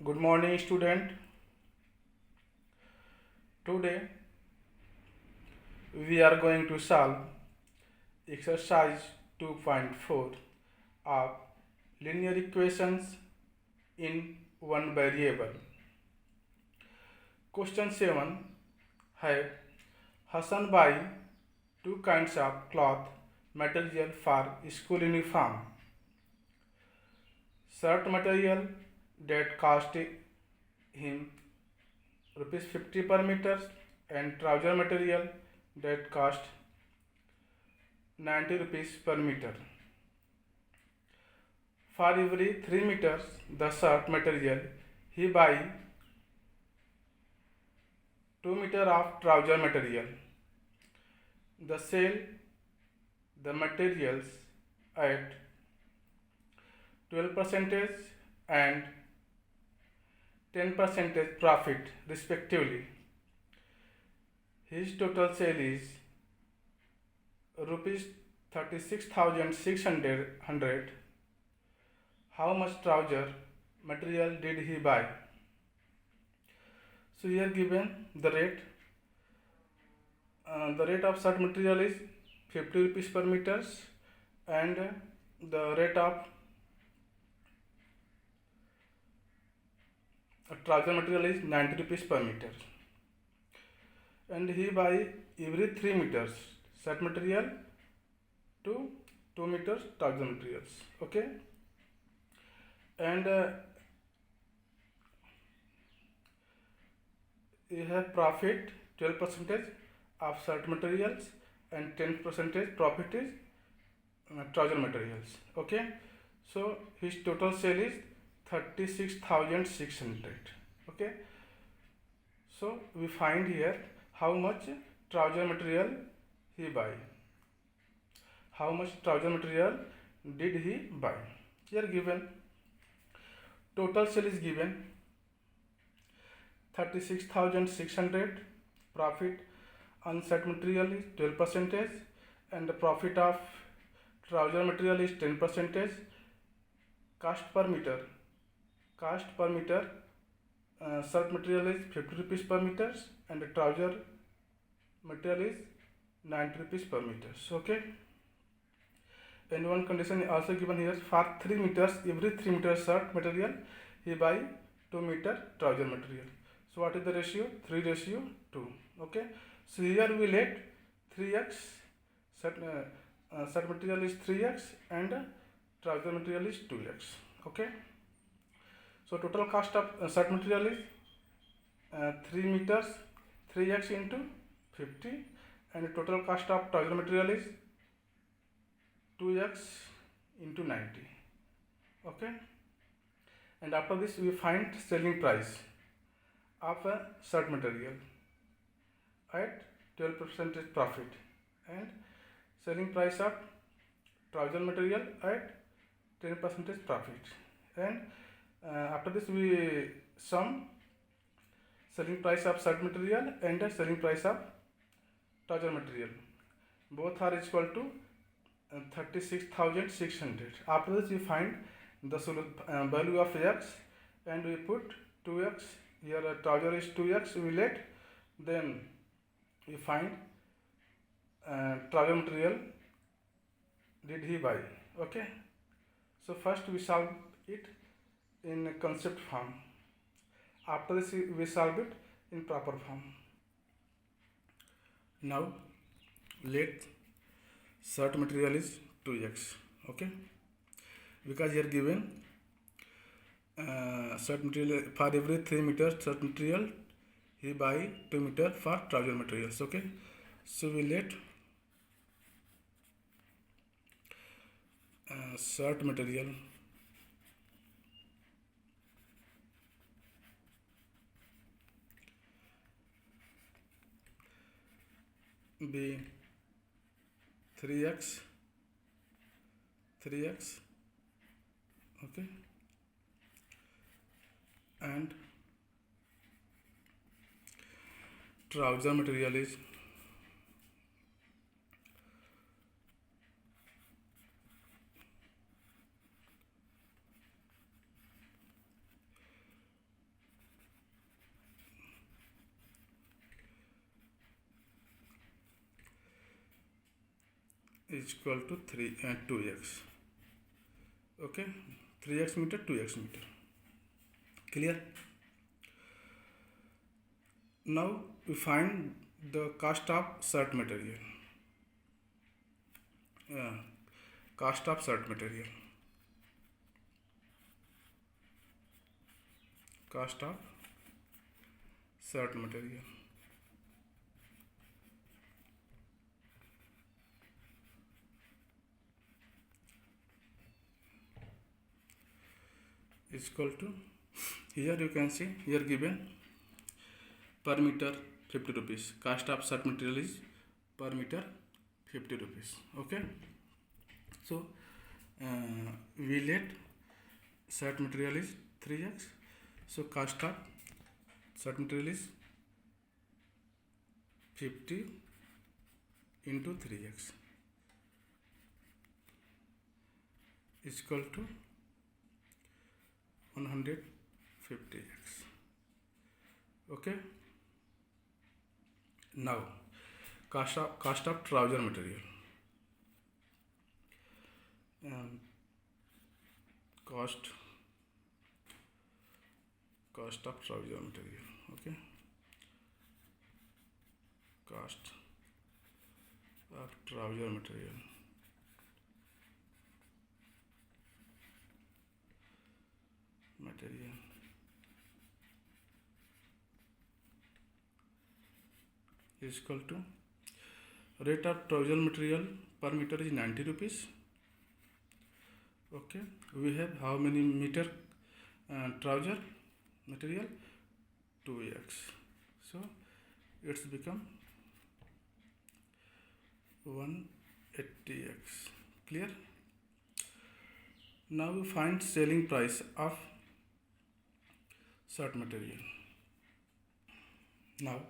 Good morning, student. Today we are going to solve exercise 2.4 of linear equations in one variable. Question 7 है Hassan buy two kinds of cloth material for school uniform. Shirt material that cost him rupees 50 per meter and trouser material that cost 90 rupees per meter. For every 3 meters the shirt material he buy 2 meter of trouser material. The sell the materials at 12% and 10% profit respectively. His total sale is rupees 36,600. How much trouser material did he buy? So here given the rate. The rate of shirt material is 50 rupees per meters and the rate of trouser material is 90 rupees per meter. And he buy every 3 meters shirt material to 2 meters trouser materials. Okay. And you have profit 12% of shirt materials and 10% profit is trouser materials. Okay. So his total sale is 36,600. Okay. So we find here how much trouser material he buy. How much trouser material did he buy? Here given total sale is given 36,600. Profit on shirt material is 12% and the profit of trouser material is 10%. Cost per meter shirt material is 50 rupees per meter and the trouser material is 90 rupees per meter. Okay. And one condition is also given here. For 3 meters, every 3 meters shirt material he buy 2 meter trouser material. So what is the ratio? 3:2. Okay. So here we let 3x shirt material is 3x and trouser material is 2x. Okay. So total cost of shirt material is 3 meters 3x into 50 and total cost of trouser material is 2x into 90. Okay. And after this we find selling price of a shirt material at 12% profit and selling price of trouser material at 10% profit. And after this we sum selling price of shirt material and selling price of trouser material. Both are equal to 36,600. After this we find the value of x and we put 2x. Here trouser is 2x we let. Then we find trouser material did he buy. Okay. So first we solve it in concept form. After this we solve it in proper form. Now let shirt material is 2x. Okay. Because here given shirt material for every 3 meters shirt material he buy 2 meter for trouser materials. Okay. So we let shirt material be 3x. Okay. And trouser material is is equal to 2x. Okay, 3x meter, 2x meter. Clear? Now we find the cost of shirt material. Cost of shirt material. Cost of shirt material. Is equal to, here you can see, here given per meter 50 rupees. Cost of shirt material is per meter 50 rupees. Okay, so we let shirt material is 3x, so cost of shirt material is 50 into 3x is equal to 150x. Okay, now cost of trouser material. Cost of trouser material. Okay, cost of trouser material. Is equal to, rate of trouser material per meter is 90 rupees. Okay, we have how many meter trouser material? 2x, so it's become 180x. Clear? Now we find selling price of shirt material. Now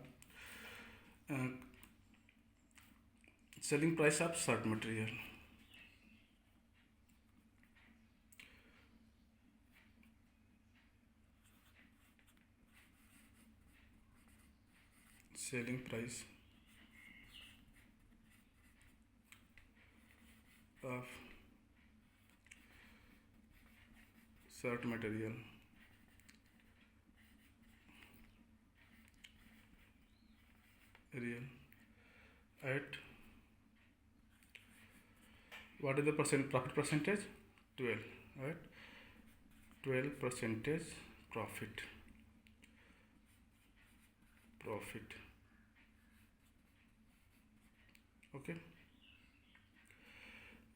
selling price of shirt material. Selling price of shirt material at, what is the profit percentage? 12, right? 12% profit. Okay,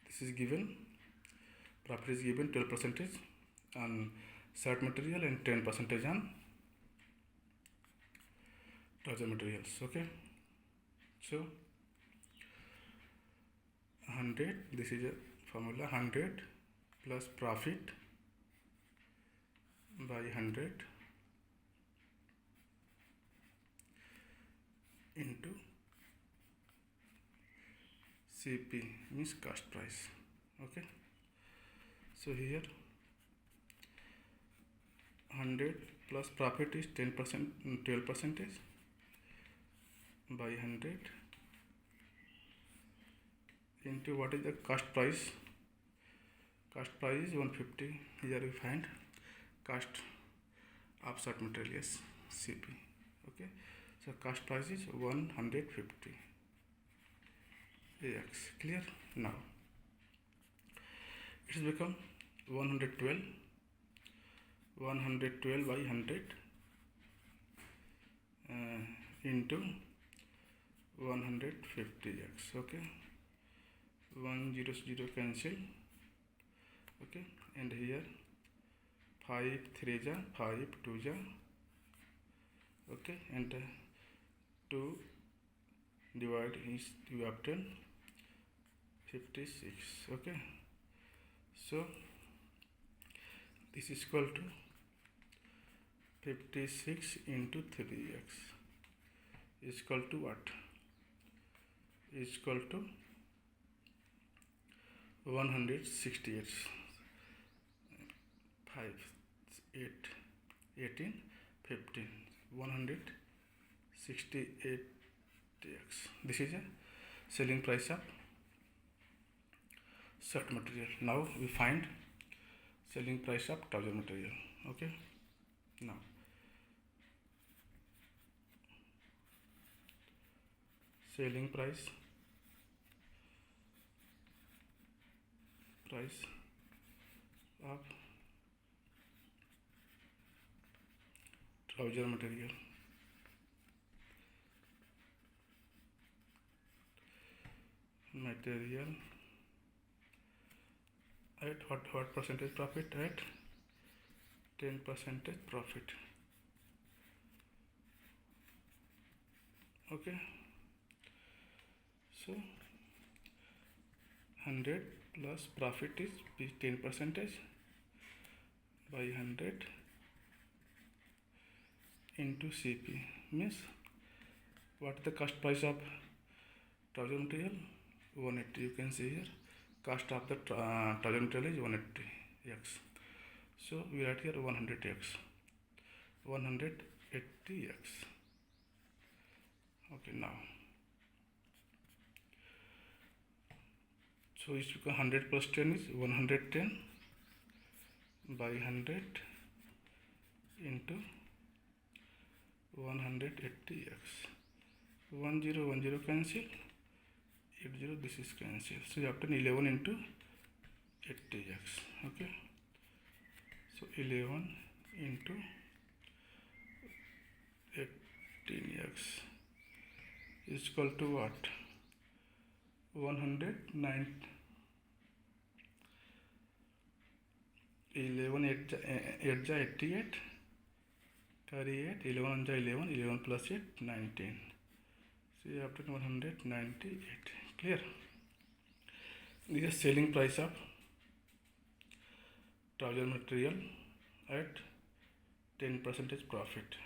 this is given, profit is given 12% on shirt material and 10% on trouser materials. Okay, so 100, this is a formula, 100 plus profit by 100 into CP, means cost price. Okay, so here 100 plus profit is 10%, 12% by 100 into what is the cost price? Cost price is 150. Here we find cost of shirt material is CP. Okay, so cost price is 150 AX. Clear? Now it has become 112 by 100 into 150x. Okay, 100 cancel. Okay, and here 5 3 ja 5 2 ja. Okay, and 2 divide is you obtain 56. Okay, so this is equal to 56 into 3x is equal to what? Is equal to 168. 5 8 18 15 168x. This is a selling price of shirt material. Now we find selling price of trouser material. Okay, now selling price of trouser material. At what percentage profit? At 10% profit. Okay, so 100 plus profit is 10% by 100 into CP means what is the cost price of trouser material? 180. You can see here cost of the trouser material is 180x. So we write here 100x, 180x. Okay, now so it's become 100 plus 10 is 110 by 100 into 180x. 10 cancel, 80 this is cancel. So you have to 11 into 80x. Okay, so 11 into 18x is equal to what? 109. 11 8 ja 88, carry 8, 11 ja 11, 11 plus 8 19. So you have to 198. Clear? This is selling price of trouser material at 10% profit.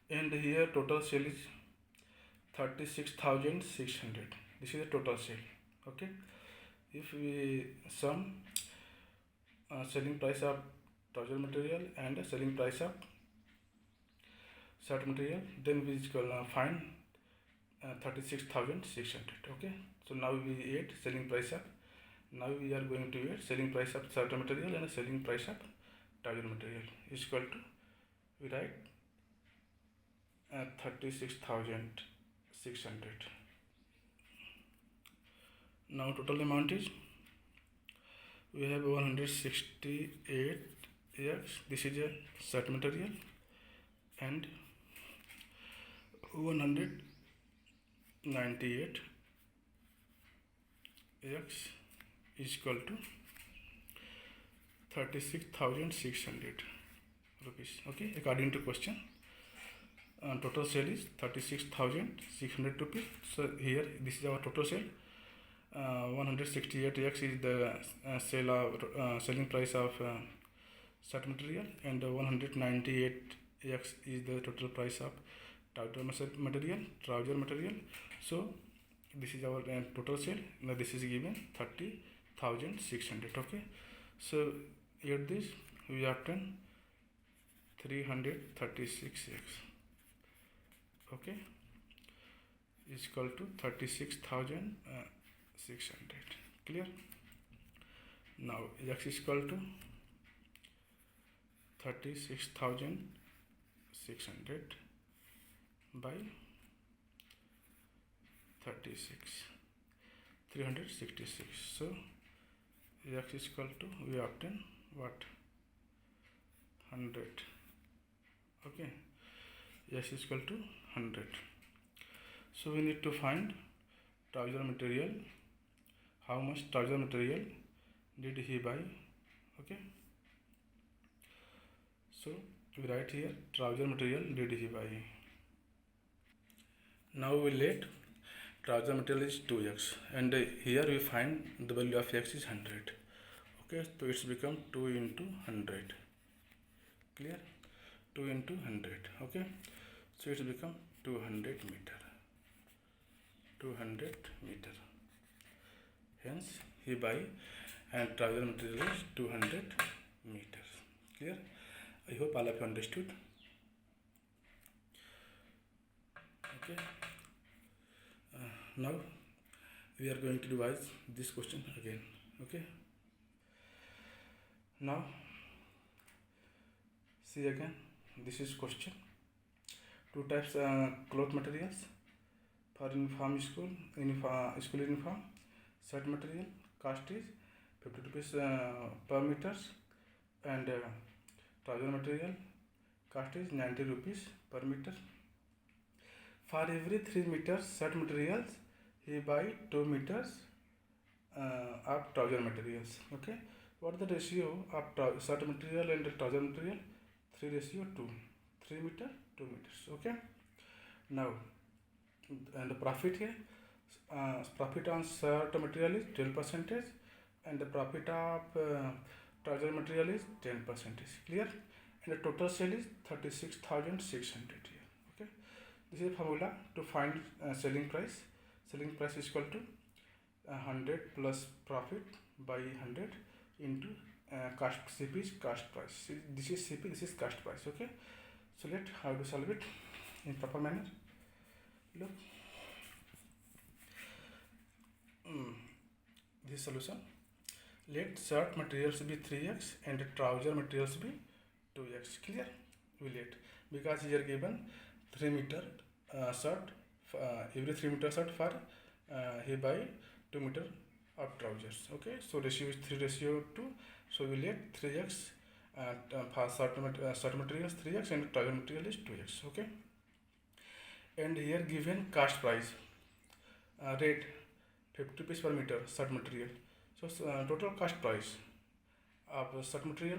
And here total sale is 36,600. This is the total sale. Okay, if we sum selling price of trouser material and selling price of shirt material, then we will find 36,600. Okay, so now we add selling price of, now we are going to add selling price of shirt material and selling price of trouser material is equal to, we write 36,600. Now total amount is, we have 168x, this is a shirt material, and 198x is equal to 36,600 rupees. Okay, according to question, total sale is 36,600 rupees. So here this is our total sale. 168x is the selling price of shirt material, and 198x is the total price of trouser material. So this is our total sale. Now this is given 30,600. Okay, so here this we obtain 336x. Okay, is equal to 36,600. Clear? Now x is equal to 36,600 by 366. So x is equal to, we obtain what? 100. Okay, x is equal to 100. So we need to find trouser material, how much trouser material did he buy. Okay, so we write here trouser material did he buy. Now we let trouser material is 2x, and here we find the value of x is 100. Okay, so it's become 2 into 100. Clear? 2 into 100. Okay, so it's become 200 meter. 200 meter. Hence he buy and trouser material is 200 meters. Clear? I hope all of you understood. Okay. Now we are going to revise this question again. Okay, now see again, this is question. Two types cloth materials for uniform school uniform. Shirt material cost is 50 rupees per meters, and trouser material cost is 90 rupees per meter. For every 3 meters shirt materials, he buy 2 meters of trouser materials. Okay, what is the ratio of shirt material and trouser material? 3:2. 3 meter 2 meters. Okay, now and the profit here, profit on shirt material is 12%, and the profit of trouser material is 10%. Clear? And the total sale is 36,600 here. Okay, this is formula to find selling price. Selling price is equal to 100 plus profit by 100 into cost. CP is cost price. This is CP, this is cost price. Okay, so let how to solve it in proper manner. Look, this solution. Let shirt materials be 3x and trouser materials be 2x. Clear? We let, because here given 3 meter shirt, every 3 meter shirt for he buy 2 meter of trousers. Okay, so ratio is 3:2. So we let 3x for shirt materials 3x and trouser material is 2x. Okay, and here given cost price rate 50 rupees per meter shirt material. So total cost price of shirt material,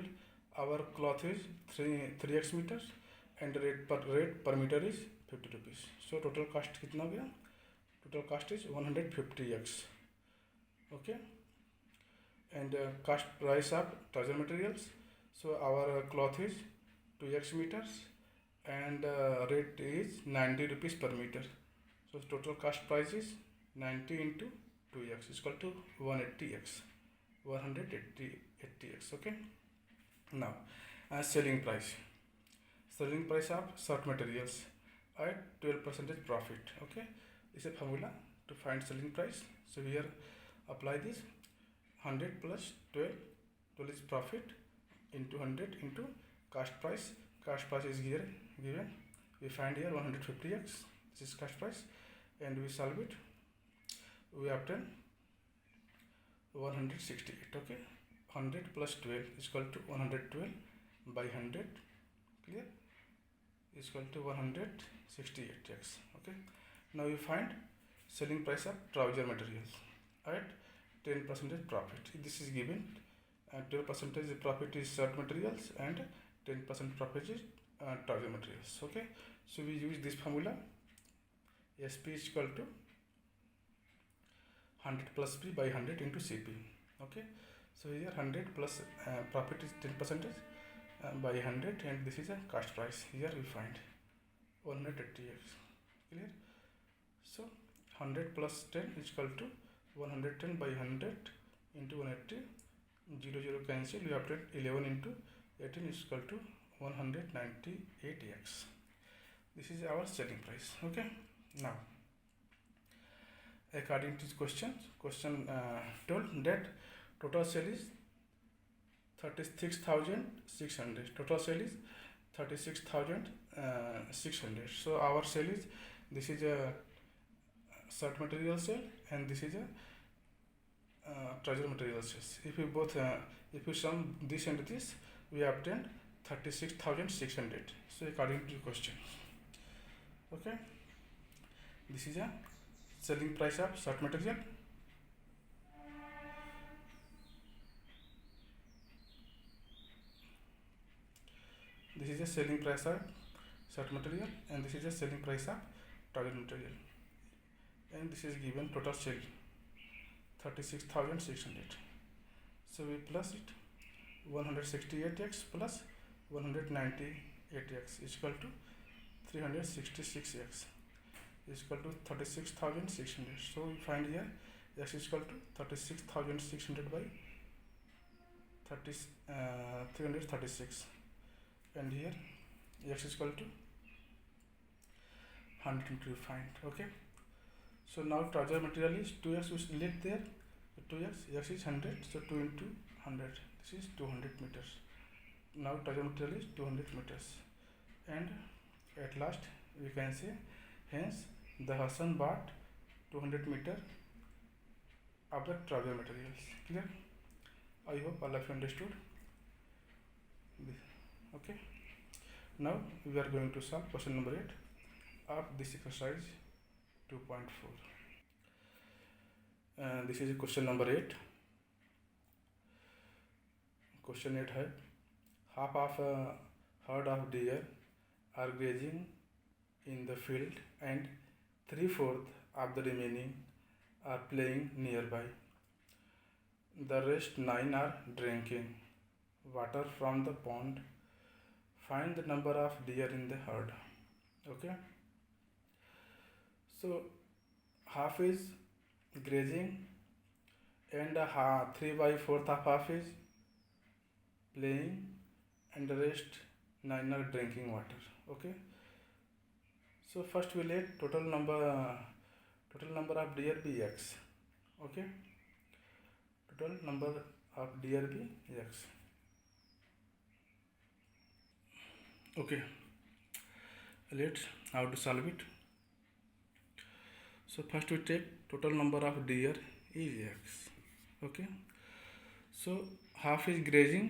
our cloth is 3x meters and rate per meter is 50 rupees. So total cost कितना हो गया? Total cost is 150x. Okay, and cost price of trouser materials. So our cloth is 2x meters and rate is 90 rupees per meter. So total cost price is 90 into 2x is equal to 180x. 180x. Okay, now selling price. Selling price of shirt materials at 12% profit. Okay, this is a formula to find selling price. So here apply this 100 plus 12. 12 is profit into 100 into cost price. Cost price is here given. We find here 150x. This is cost price, and we solve it. We obtain 168. Okay, 100 plus 12 is equal to 112 by 100. Clear? Is equal to 168x. Okay, now you find selling price of trouser materials at 10% profit. This is given. 12% profit is shirt materials and 10% profit is trouser materials. Okay, so we use this formula. SP is equal to 100 plus P by 100 into CP. Okay, so here 100 plus profit is 10% by 100, and this is a cost price. Here we find 180x. Clear? So 100 plus 10 is equal to 110 by 100 into 180. 0 cancel. We obtain 11 into 18 is equal to 198x. This is our selling price. Okay, now according to this question told that total sale is 36,600. Total sale is 36,600. So our sale is, this is a shirt material sale and this is a trouser material sales. If you both if you sum this and this, we obtain 36,600. So according to the question. Okay, this is a selling price of shirt material. This is a selling price of shirt material, and this is a selling price of trouser material, and this is given total sale 36,600. So we plus it 168x plus 198x is equal to 366x is equal to 36,600. So we find here x is equal to 36,600 by 336, and here x is equal to 100 into find. Okay, So now trouser material is 2x, we select there, 2x, x is 100, so 2 into 100, this is 200 meters. Now trouser material is 200 meters. And at last we can say, hence the Hassan bought 200 meter of the trouser materials. Clear? I hope all of you understood this. Okay. Now we are going to solve question number 8 of this exercise 2.4. This is question number 8. Question 8 है, half of a herd of deer are grazing in the field and 3/4 of the remaining are playing nearby. The rest 9 are drinking water from the pond. Find the number of deer in the herd. Okay. So half is grazing and 3/4 of half is playing and the rest 9 are drinking water. Okay. So first we let total number of deer be x. Okay. Total number of deer be x. Okay. Let's how to solve it. So first we take total number of deer is x. Okay. So half is grazing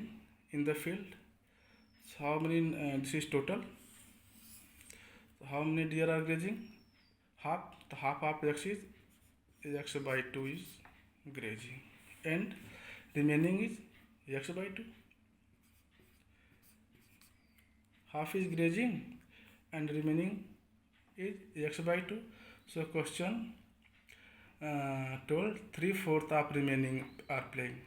in the field. So how many? This is total. So how many deer are grazing? Half. The half of x is x by 2 is grazing, and remaining is x by 2. Half is grazing and remaining is x by 2. So question told 3/4 of remaining are playing.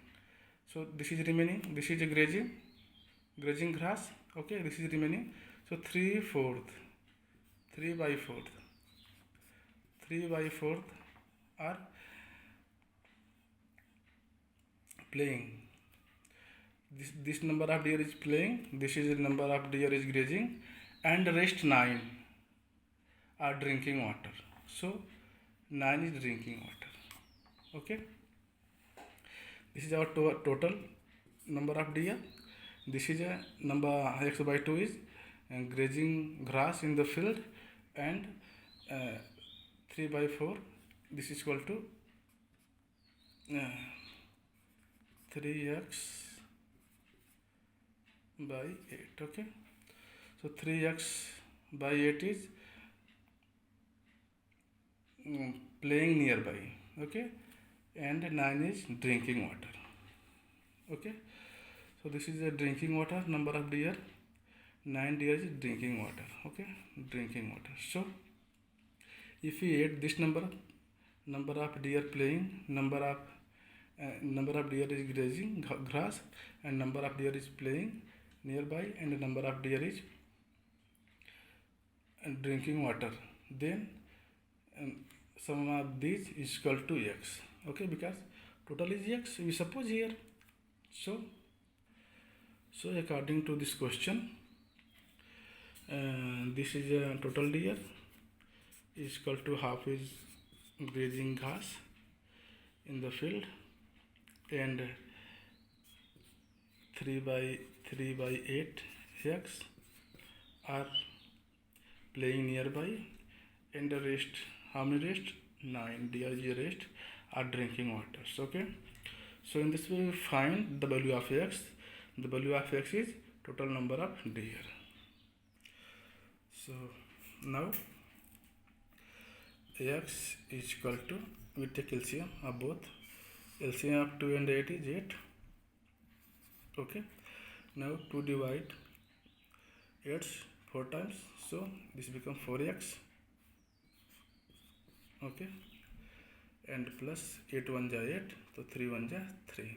So this is remaining, this is grazing grass. Okay, this is remaining. So 3/4, 3/4 are playing. This number of deer is playing, this is the number of deer is grazing, and rest 9 are drinking water. So 9 is drinking water. Okay. This is our total number of deer. This is a number x by 2 is grazing grass in the field, and 3/4 this is equal to 3x by 8. Okay. So 3x by 8 is playing nearby. Okay. And 9 is drinking water. Okay. So this is a drinking water number of deer. 9 deer is drinking water. Okay. Drinking water. So if we add this number of deer playing, number of deer is grazing grass, and number of deer is playing nearby, and the number of deer is drinking water, then sum of these is equal to x. Okay, because total is x, we suppose here. So according to this question, this is a total deer is equal to half is grazing grass in the field, and 3/8 x are playing nearby, and the rest, how many rest? 9 deer is rest are drinking water. Okay. So in this way we find the value of x. The value of x is total number of deer. So now x is equal to, we take LCM of both. LCM of 2 and 8 is 8. Okay. Now 2 divide 8 4 times, so this becomes 4x. Okay. And plus 8 1 ja 8, so 3 1 ja 3,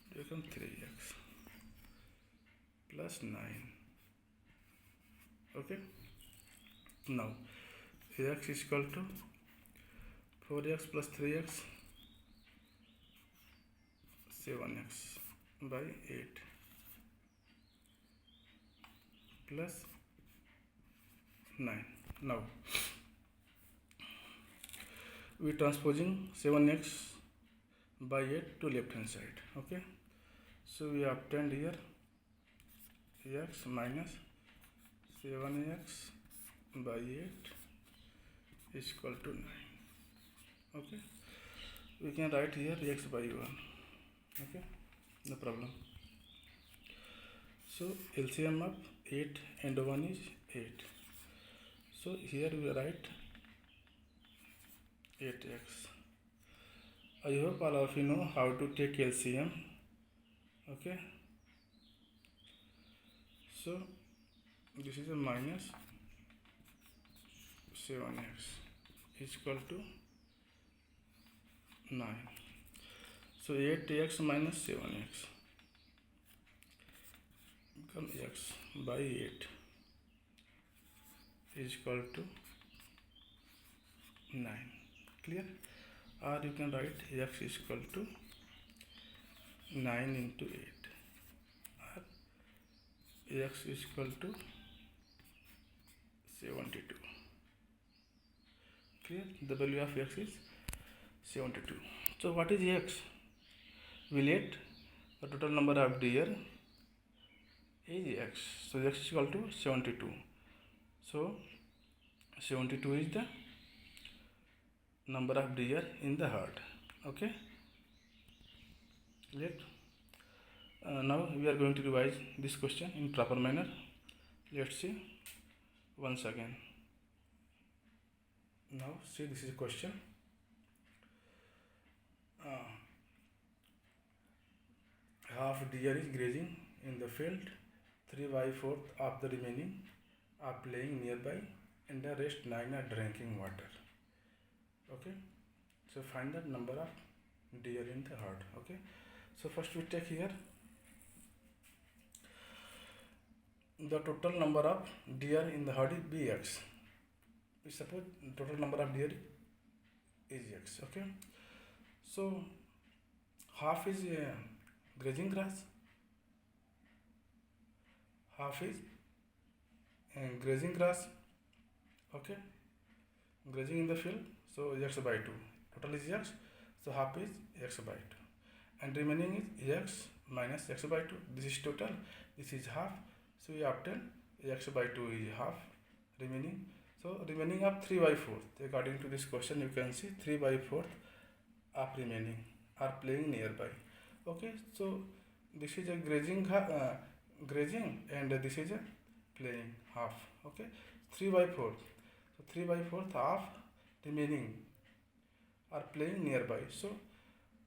it becomes 3x plus 9. Okay. Now x is equal to 4x plus 3x, 7x by 8 plus 9. Now we transposing 7x by 8 to left hand side. Okay, so we obtained here x minus 7x by 8 is equal to 9. Okay, we can write here x by 1. Okay, no problem. So LCM of 8 and 1 is 8. So here we write 8x. I hope all of you know how to take LCM. Okay, so this is a minus 7x is equal to 9. So 8x minus 7x become x by 8 is equal to 9. Clear? Or you can write x is equal to 9 into 8, or x is equal to 72. Clear? The value of x is 72. So what is x? We let the total number of deer is x. So x is equal to 72. So 72 is the number of deer in the herd. Okay. Now we are going to revise this question in proper manner. Let's see once again. Now see, this is a question. Half deer is grazing in the field, 3/4 of the remaining are playing nearby, and the rest 9 are drinking water. Okay, so find the number of deer in the herd. Okay, so first we take here the total number of deer in the herd is bx. We suppose total number of deer is x. Okay, so half is grazing grass, half is grazing grass. Okay, grazing in the field, so x by 2, total is x, so half is x by 2, and remaining is x minus x by 2. This is total, this is half, so we obtain x by 2 is half, remaining, so remaining of 3/4. According to this question, you can see 3/4 of remaining are playing nearby. Okay, so this is a grazing and this is a playing half. Okay, 3/4, so 3/4 half remaining are playing nearby. So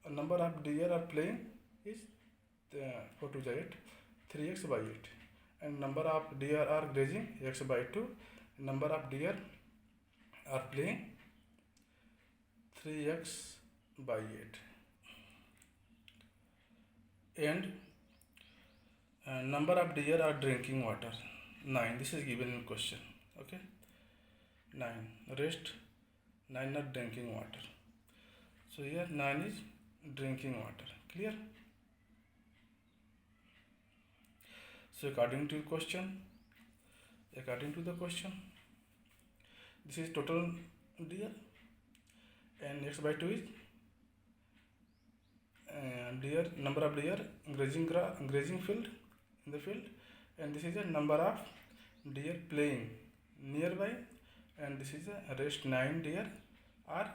a number of deer are playing is 4 to 8, 3x by 8, and number of deer are grazing x by 2, number of deer are playing 3x by 8, and number of deer are drinking water 9. This is given in question. Okay, 9, rest 9 are drinking water. So here 9 is drinking water. Clear? So according to the question, this is total deer, and x by 2 is deer, number of deer grazing field in the field, and this is the number of deer playing nearby, and this is the rest 9 deer are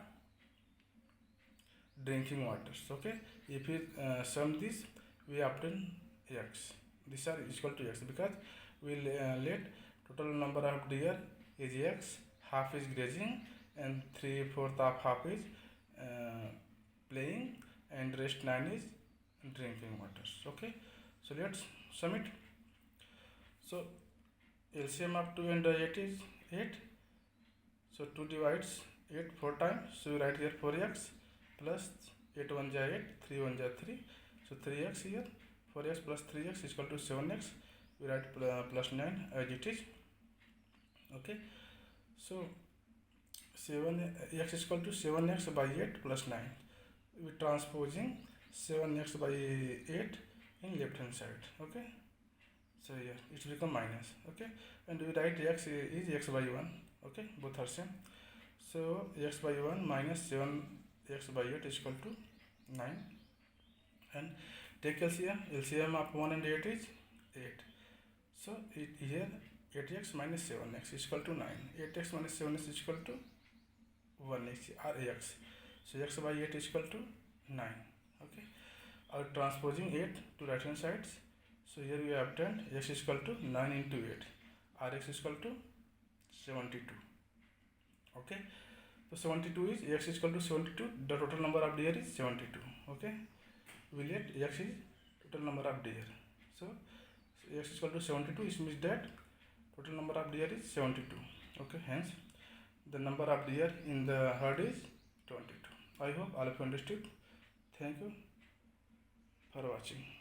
drinking water. Okay, if we sum this, we obtain x. These are equal to x because we let total number of deer is x, half is grazing, and 3/4 of half is playing, and rest 9 is drinking water. Okay, so let's sum it. So LCM of 2 and 8 is 8. So 2 divides 8 4 times. So we write here 4x plus 8 1 ja 8, 3 1 ja 3. So 3x here, 4x plus 3x is equal to 7x. We write plus 9 as it is. Okay, so 7x is equal to 7x by 8 plus 9. We transposing 7x by 8 in left hand side. Okay, so here it become minus. Okay, and we write x is x by 1. Okay, both are same. So x by 1 minus 7x by 8 is equal to 9. And take LCM. LCM of 1 and 8 is 8. So here 8x minus 7x is equal to 9. 8x minus 7 is equal to 1x or ax. So x by 8 is equal to 9. Okay. Transposing 8 to right hand sides. So here we have obtained x is equal to 9 into 8. Rx is equal to 72. Okay. So 72 is x is equal to 72. The total number of deer is 72. Okay. We let x is total number of deer. So x is equal to 72. It means that total number of deer is 72. Okay. Hence the number of deer in the herd is 22. I hope all of you understood. Thank you for watching.